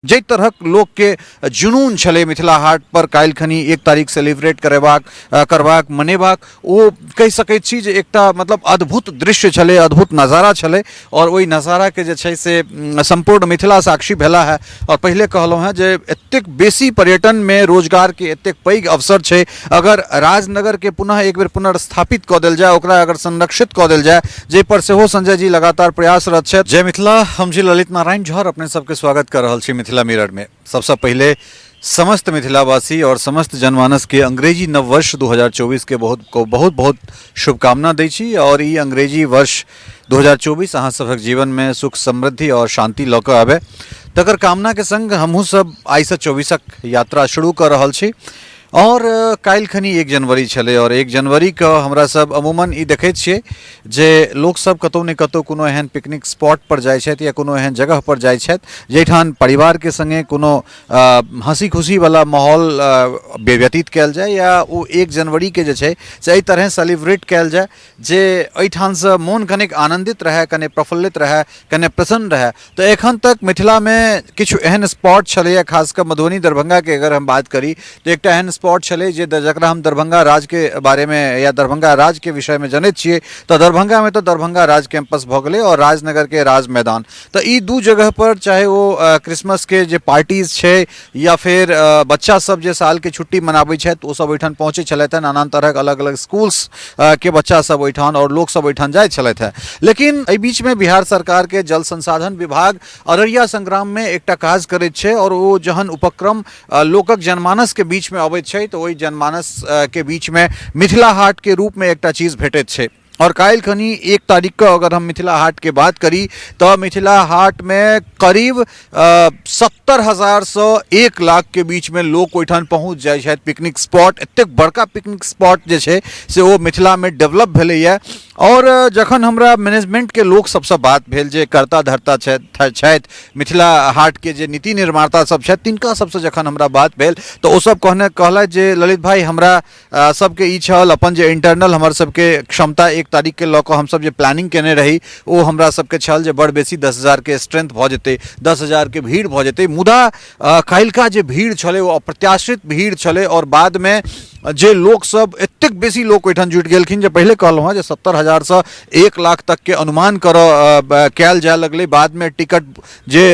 जै तरहक लोक के जुनून छले मिथिला हाट पर काल्हि खनी 1 तारीख सेलिब्रेट करबाक मनेबाक ओ कहि सकैत छी जे एकटा मतलब अद्भुत दृश्य छले, अद्भुत नजारा छले और ओहि नजारा के जे छै से संपूर्ण मिथिला साक्षी भेला है। और पहले कहलहुँ हैं जे एतेक बेसी पर्यटन में रोजगार के एतेक पैघ अवसर छै, अगर राजनगर के पुनः एक बेर पुनर्स्थापित कऽ देल जाय, ओकरा अगर संरक्षित कऽ देल जाय, जै पर सेहो संजय जी लगातार प्रयासरत छथि। जय मिथिला, हम जी ललित नारायण झौर अपने सबके स्वागत कर रहल छी मिथिला मिरर में। सबसे पहले समस्त मिथिलावासी और समस्त जनमानस के अंग्रेजी नववर्ष 2024 के बहुत शुभकामना दै छी। और ई अंग्रेजी वर्ष 2024 अहाँ सभक जीवन में सुख समृद्धि और शांति लऽ कऽ आबे, तकर कामना के संग हमहूँ सब आई से 24क यात्रा शुरू कर रहल छी। और काल्हि खनी 1 जनवरी छले और 1 जनवरी के हमरा सब अमूमन ई देखैत छियै जे लोक सब कतौ ने कतौ कोनो एहन पिकनिक स्पॉट पर जाइ छथि या कोनो एहन जगह पर जाइ छथि जैठान परिवार के संगे कोनो हंसी खुशी वाला माहौल व्यतीत कयल जाय, या ओ 1 जनवरी के जे छै से एहि तरह सेलिब्रेट कयल जाय जे एहिठाम से मोन कनेक आनंदित रहे, कने प्रफुल्लित रहे, कने प्रसन्न रहे। तो एखन तक मिथिला में किछु एहन स्पॉट छलै, खासकर मधुबनी दरभंगा के अगर हम बात करी तो एकटा एहन स्पॉट छले जकरा हम दरभंगा राज के बारे में या दरभंगा राज के विषय में जनैत छियै। तो दरभंगा में तो दरभंगा राज कैंपस भऽ गेलै और राजनगर के राज मैदान। तो ई दू जगह पर चाहे वो क्रिसमस के जे पार्टीज छै या फिर बच्चा सब जे साल के छुट्टी मनाबै छथि ओ सब ओहिठाम पहुँचे छलथि हैं, नाना तरह अलग अलग स्कूल्स के बच्चा सब ओहिठाम और लोग सब ओहिठाम जाइत छलथि हैं। लेकिन एहि बीच में बिहार सरकार के जल संसाधन विभाग अररिया संग्राम में एकटा काज करैत छै और वो जहन उपक्रम लोकक जनमानस के बीच में अबैत छै तो वही जनमानस के बीच में मिथिला हाट के रूप में एकटा चीज भेटैत छै। और काल्हि खनी 1 तारीख को अगर हम मिथिला हाट के बात करी तो मिथिला हाट में करीब 70,000 से 1 लाख के बीच में लोग ओहिठाम पहुँच जाइ छथि। पिकनिक स्पॉट, एतेक बड़का पिकनिक स्पॉट जे छै से वो मिथिला में डेवलप भेलैया। और जखन हमरा मैनेजमेंट के लोग सबसे बात भेल जे करता धरता छथि मिथिला हाट के जे नीति निर्माता सब छथि तिनका सबसे जखन हमरा बात भेल तो ओ सब कहलथि जे ललित भाई हमरा सबके ई छल अपन जे इंटरनल हमर सबके क्षमता 1 तारीख के लऽ कऽ हम सब जे प्लानिंग केने रही ओ हमरा सबके छल जे बड़ बेसी 10,000 के स्ट्रेंथ भऽ जेतै, 10,000 के भीड़ भऽ जेतै। मुदा काल्हिका जे भीड़ छलै वो अप्रत्याशित भीड़ छलै और बाद में जे लोग सब एतेक बेसी लोग ओहिठाम जुटि गेलखिन जे पहले कहलहुँ हैं जे 70,000 से 1 लाख तक के अनुमान कयल जाय लगलै। बाद में टिकट जे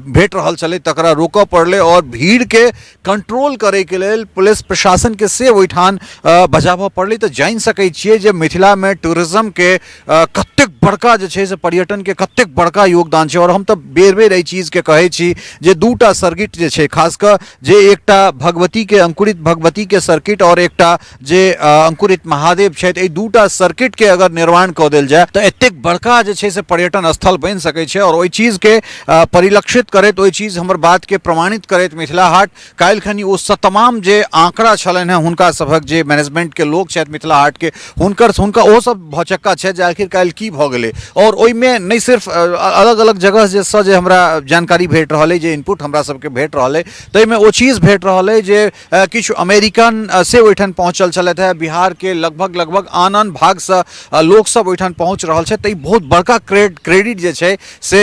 भेट रहल छलै तकरा रोकऽ पड़लै और भीड़ के कंट्रोल करे के लेल पुलिस प्रशासन के से ओहिठाम बजाबऽ पड़लै। तो जानि सकै छियै जे मिथिला में टूरिज्म के कतेक बड़का जे छै से पर्यटन के कतेक बड़का योगदान छै। और हम तो बेर बेर एहि चीज के कहै छी जे 2टा सर्किट जे छै, खासकर जे एकटा भगवती के अंकुरित भगवती के सर्किट और एकटा जे अंकुरित महादेव छथि, एहि 2टा सर्किट के अगर निर्माण कऽ देल जाय तो एतेक बड़का जे छै से पर्यटन स्थल बनि सकै छै। और ओहि चीज के परिलक्षित करैत, ओहि चीज हमर बात के प्रमाणित करैत मिथिला हाट काल्हि खनी ओ तमाम जे आंकड़ा छलनि हैं हुनका सभक जे मैनेजमेंट के लोग छथि मिथिला हाट के हुनका ओ सब भौचक्का छै जे आखिर काल्हि की भऽ गेलै। और ओहिमे नहि सिर्फ अलग अलग जगह जे हमरा जानकारी भेट रहल अइ, जे इनपुट हमरा सबके भेट रहल अइ, ताहिमे ओ चीज भेट रहल अइ जे किछु अमेरिकन से ओहिठाम पहुँचल छलथि है। बिहार के लगभग आन भाग से लोग सब ओहिठाम पहुँच रहल छै। तो बहुत बड़का क्रेडिट जे छै से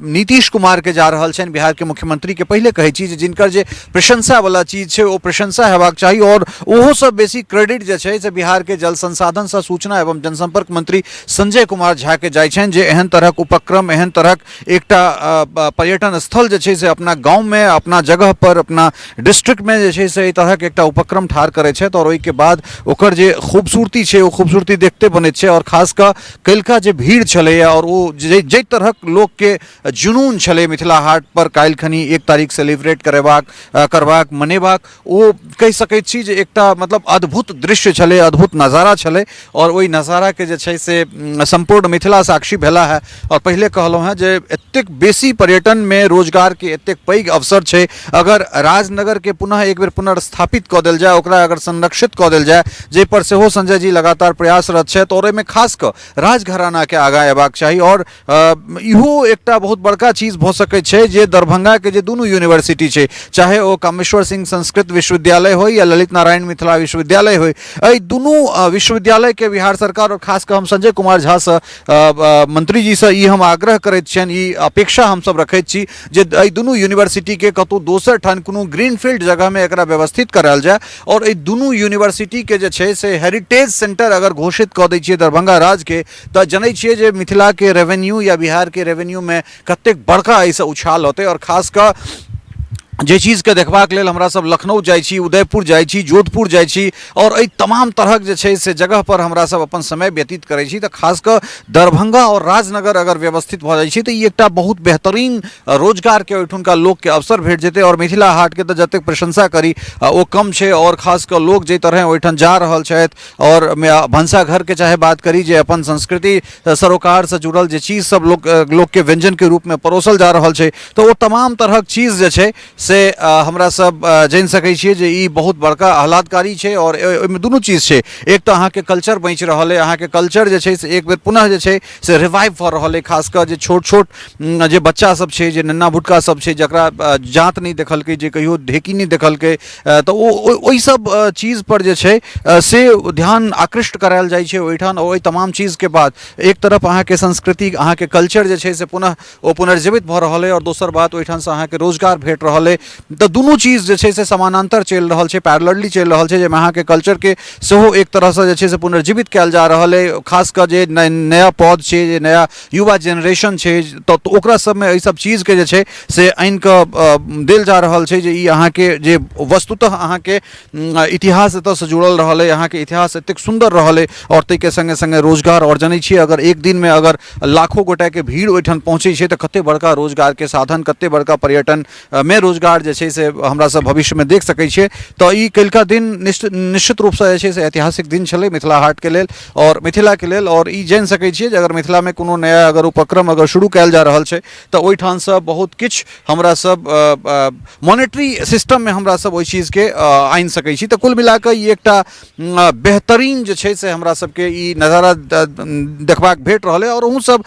नीतीश कुमार के जा रहल छनि, बिहार के मुख्यमंत्री के। पहले कहै छी जे जिनकर जे प्रशंसा वाला चीज छै ओ प्रशंसा हेबाक चाही और ओहो सब बेसी क्रेडिट जे छै से बिहार के जल संसाधन से सूचना एवं जनसंपर्क मंत्री संजय कुमार झा के जाइ छनि, जे एहन तरहक उपक्रम, एहन तरहक एकटा पर्यटन स्थल जे छै से अपना गाँव में, अपना जगह पर, अपना डिस्ट्रिक्ट में जे छै से एहि तरहक एकटा उपक्रम ठाढ़ करै छथि। और ओहिके बाद ओकर जे खूबसूरती छै ओ खूबसूरती देखते बनैत छै। और खासकर काल्हिका जे भीड़ छलैया और वो जै तरहक लोक के जुनून छलै मिथिला हाट पर काल्हि खनी 1 तारीख सेलिब्रेट करबाक मनेबाक, ओ कहि सकैत छी जे एकटा मतलब अद्भुत दृश्य छलै, अद्भुत नजारा छलै। और ओहि नजारा के जे छै से संपूर्ण मिथिला साक्षी भेला है। और पहले कहलहुँ हैं जे एतेक बेसी पर्यटन में रोजगार के एतेक पैघ अवसर छै, अगर राजनगर के पुनः एक बेर पुनर्स्थापित कऽ देल जाय, ओकरा एकरा अगर संरक्षित कऽ देल जाय, जाहि पर सेहो संजय जी लगातार प्रयासरत छथि और एहिमे खास कऽ राजघराना के आगाँ अयबाक चाही। और इहो एकटा बहुत बड़का चीज भऽ सकैत छै जे दरभंगा के जे दुनू यूनिवर्सिटी छै, चाहे ओ कामेश्वर सिंह संस्कृत विश्वविद्यालय हो या ललित नारायण मिथिला विश्वविद्यालय हो, एहि दुनू विश्वविद्यालय के बिहार सरकार और खास कऽ हम संजय कुमार झा से मंत्री जी से ई हम आग्रह करैत छियनि, ई अपेक्षा हम सब रखैत छी जे एहि दुनू यूनिवर्सिटी के कतौ दोसर ठाम कोनो ग्रीनफील्ड जगह में एकरा व्यवस्थित करायल जाय और एहि दुनू यूनिवर्सिटी के जे छै से हेरिटेज सेंटर अगर घोषित कऽ दै छियै दरभंगा राज्य के, तऽ जनै छियै जे मिथिला के रेवेन्यू या बिहार के रेवेन्यू में कतेक बड़का एहिसँ उछाल होतै। और खास कऽ जे चीज के देखबाक लेल हमरा सब लखनऊ जाइ छी, उदयपुर जाइ छी, जोधपुर जाइ छी और एहि तमाम तरहक जे छै से जगह पर हमरा सब अपन समय व्यतीत करै छी, तऽ खास कऽ दरभंगा और राजनगर अगर व्यवस्थित भऽ जाइ छै तऽ ई एकटा बहुत बेहतरीन रोजगार के ओहिठुनका लोक के अवसर भेट जेतै। और मिथिला हाट के तऽ जतेक प्रशंसा करी ओ कम छै। और खास कऽ लोक जाहि तरह ओहिठाम जा रहल छथि और भनसाघर के चाहे बात करी जे अपन संस्कृति सरोकार से जुड़ल जे चीज सब लोक के व्यंजन के रूप में परोसल जा रहल छै, तऽ ओ तमाम तरहक चीज जे छै से हमरा सब जानि सकै छियै जे ई बहुत बड़का आह्लादकारी छै। और ओहिमे दुनू चीज छै, एक तऽ अहाँके कल्चर बचि रहल है, अहाँके कल्चर जे छै से एक बेर पुनः जे छै से रिवाइव भऽ रहल है। खास कऽ जे छोट छोट जे बच्चा सब छै, जे नन्ना भुटका सब छै, जकरा जात नहीं देखलकै, जे कहियो ढेकी नहीं देखलकै, तऽ ओहि सब चीज पर जे छै से ध्यान आकृष्ट करायल जाइ छै ओहिठाम। ओहि तमाम चीज के बाद एक तरफ अहाँके संस्कृति, अहाँके कल्चर जे छै से पुनः ओ पुनर्जीवित भऽ रहल है और दोसर बात ओहिठाम से अहाँके रोजगार भेट रहल है। तऽ दुनू चीज जे छै से समानांतर चलि रहल छै, पैरेलली चलि रहल छै, जाहिमे अहाँके कल्चर के सेहो एक तरह से जे छै से पुनर्जीवित कयल जा रहल है। खास कऽ जे नया पौध छै, जे नया युवा जेनरेशन छै, तऽ ओकरा सबमे एहि सब चीज के जे छै से आनि कऽ देल जा रहल छै जे ई अहाँके जे वस्तुतः अहाँके इतिहास एतऽ से जुड़ल रहल है, अहाँके इतिहास एतेक सुंदर रहल है और ताहिके संगे संगे रोजगार। और जनै छियै अगर एक दिन में अगर लाखों गोटा के भीड़ ओहिठाम पहुँचै छै तऽ कते बड़का रोजगार के साधन, कते बड़का पर्यटन में रोजगार जे छै से हमरा सब भविष्य में देख सकै छियै। तऽ ई कल्का दिन निश्चित रूप से जे छै से ऐतिहासिक दिन छलै मिथिला हाट के लेल और मिथिला के लेल। और ई जानि सकै छियै जे अगर मिथिला में कोनो नया अगर उपक्रम अगर शुरू कयल जा रहल छै तऽ ओहिठाम से बहुत किछु हमरा सब मॉनेटरी सिस्टम में हमरा सब ओहि चीज के आनि सकै छी। तऽ कुल मिला कऽ ई एकटा बेहतरीन जे छै से हमरा सबके ई नजारा देखबाक भेट रहल है। और अहूँ सब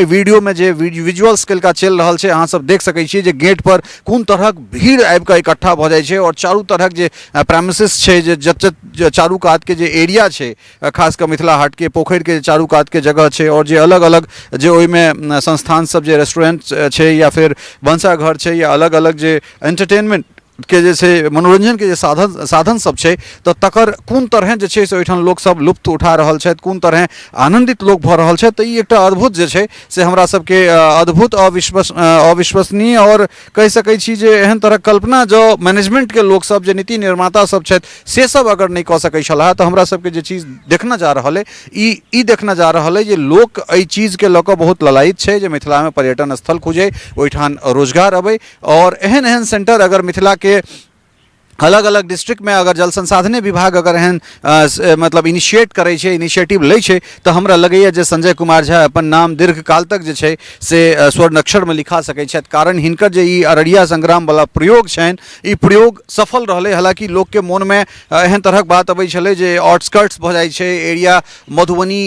वीडियो में जे विजुअल्स कल्का चलि रहल छै, अहाँ सब देख सकै छियै जे गेट पर कोन तरहक भीड़ आबि कऽ इकट्ठा भऽ जाइ छै और चारू तरहक जे प्रेमिसेस छै, जे चारू कात के जे एरिया छै, खास कऽ मिथिला हाट के पोखरि के चारू कात के जगह छै और जे अलग अलग जे ओहिमे संस्थान सब जे रेस्टोरेंट छै या फिर भनसाघर छै या अलग अलग जे एंटरटेनमेंट के जे छै मनोरंजन के जे साधन सब छै, तऽ तकर कोन तरह जे छै से ओहिठाम लोक सब लुत्फ उठा रहल छथि, कोन तरह आनंदित लोक भऽ रहल छथि। तऽ ई एकटा अद्भुत जे छै से हमरा सबके अद्भुत अविश्वसनीय और कहि सकै छी जे एहन तरह कल्पना जो मैनेजमेंट के लोक सब, जे नीति निर्माता सब छथि, से सब अगर नहीं कऽ सकै छलाह तऽ हमरा सबके जे चीज देखना जा रहल है, ई देखना जा रहल है जे लोक एहि चीज के लऽ कऽ बहुत ललायित छै जे मिथिला में पर्यटन स्थल खुजै, ओहिठाम रोजगार अबै। और एहन एहन सेंटर अगर मिथिला के अलग अलग डिस्ट्रिक्ट में अगर जल संसाधने विभाग अगर एहन मतलब इनिशिएट करे छे, इनिशिएटिव ले छे, तो हमरा लगैया जे संजय कुमार झा अपन नाम दीर्घ काल तक जे छे से स्वर्ण अक्षर में लिखा सकै छथि। कारण हिनकर जे ई अररिया संग्राम वाला प्रयोग छनि, ई प्रयोग सफल रहलै। हालांकि लोक के मन में एहन तरहक बात अबै छलै जे आउटस्कर्ट्स भऽ जाइ छै, एरिया मधुबनी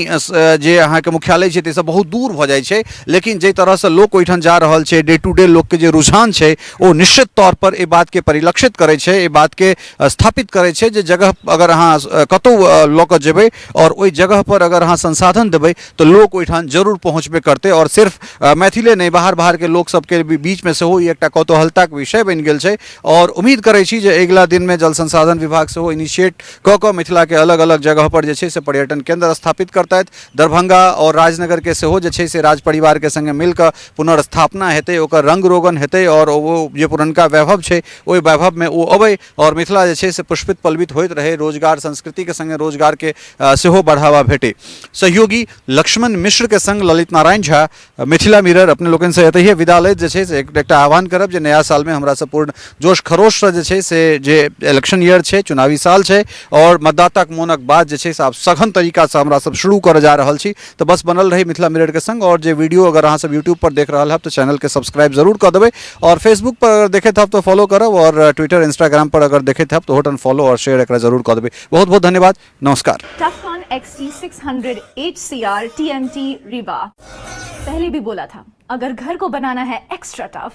जे अहाँके मुख्यालय छै ताहिसँ बहुत दूर भऽ जाइ छै, लेकिन जे तरह से लोक ओहिठाम जा रहल छै, डे टू डे लोक के जे रुझान छै ओ निश्चित तौर पर ए बात के परिलक्षित करै छै, बात के स्थापित करे छे जे जगह अगर अहाँ कतौ लऽ कऽ जेबै और ओहि जगह पर अगर अहाँ संसाधन देबै तो लोक ओहिठाम जरूर पहुँचबे करतै। और सिर्फ मैथिले नहीं, बाहर के लोक सबके बीच में सेहो ई एकटा कौतूहलताक विषय बनि गेल छै। और उम्मीद करै छी जे अगिला दिन में जल संसाधन विभाग सेहो इनिशिएट कऽ कऽ मिथिला के अलग अलग जगह पर जे छै से पर्यटन केंद्र स्थापित करतैथ। दरभंगा और राजनगर के सेहो जे छै से राज परिवार के संगे मिल कऽ पुनर्स्थापना हेतै, ओकर रंग रोगन हेतै और वो जे पुरनका वैभव छै ओहि वैभव में ओ अबै और मिथिला जे छै से पुष्पित पल्वित होइत रहे, रोजगार संस्कृति के संगे रोजगार के सेहो बढ़ावा भेटे। सहयोगी लक्ष्मण मिश्र के संग ललित नारायण झा, मिथिला मिरर अपने लोकनि से एतहिए विदा लैत जे छै से एकटा आह्वान करब जे नया साल में हमरा सब पूर्ण जोश खरोश से जे छै से जे इलेक्शन ईयर छै, चुनावी साल छै और मतदाता के मोनक बाद जे छै से आब सघन तरीका से हमरा सब शुरू कर जा रहल छी। तो बस बनल रही मिथिला मिरर के संग। और जे वीडियो अगर अहाँ सब यूट्यूब पर देख रहा है तो चैनल के सब्सक्राइब जरूर कर देबै और फेसबुक पर अगर देखे तब तो फॉलो करब और ट्विटर इंस्टाग्राम पर पर अगर देखे थे तो होटन फॉलो और शेयर एक जरूर कर देवे। बहुत बहुत धन्यवाद, नमस्कार। टफकॉन XT 600 HCR TMT रिवा। पहले भी बोला था, अगर घर को बनाना है एक्स्ट्रा टफ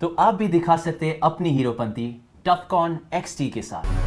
तो आप भी दिखा सकते हैं अपनी हीरोपंती टफकॉन XT के साथ।